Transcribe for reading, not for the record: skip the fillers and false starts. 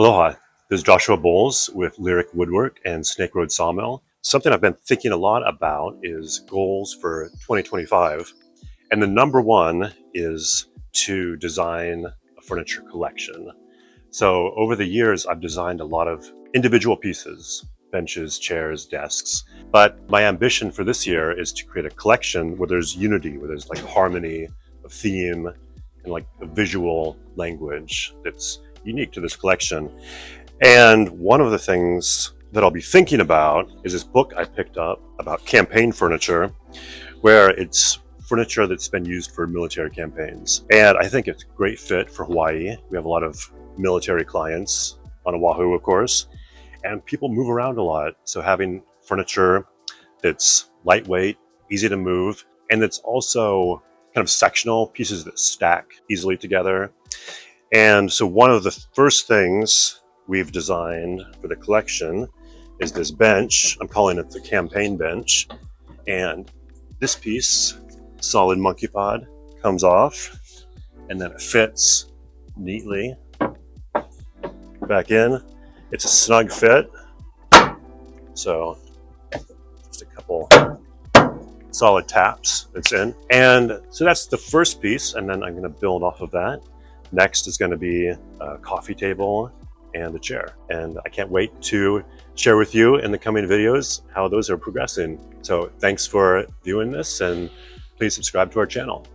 Aloha, this is Joshua Bowles with Lyric Woodwork and Snake Road Sawmill. Something I've been thinking a lot about is goals for 2025. And the number one is to design a furniture collection. So over the years, I've designed a lot of individual pieces, benches, chairs, desks. But my ambition for this year is to create a collection where there's unity, where there's like harmony, a theme, and like a visual language that's unique to this collection. And one of the things that I'll be thinking about is this book I picked up about campaign furniture, where it's furniture that's been used for military campaigns. And I think it's a great fit for Hawaii. We have a lot of military clients on Oahu, of course, and people move around a lot. So having furniture that's lightweight, easy to move, and it's also kind of sectional pieces that stack easily together. And so one of the first things we've designed for the collection is this bench. I'm calling it the campaign bench. And this piece, solid monkey pod, comes off and then it fits neatly back in. It's a snug fit. So just a couple solid taps, it's in. And so that's the first piece, and then I'm going to build off of that. Next is going to be a coffee table and a chair. And I can't wait to share with you in the coming videos how those are progressing. So thanks for viewing this, and please subscribe to our channel.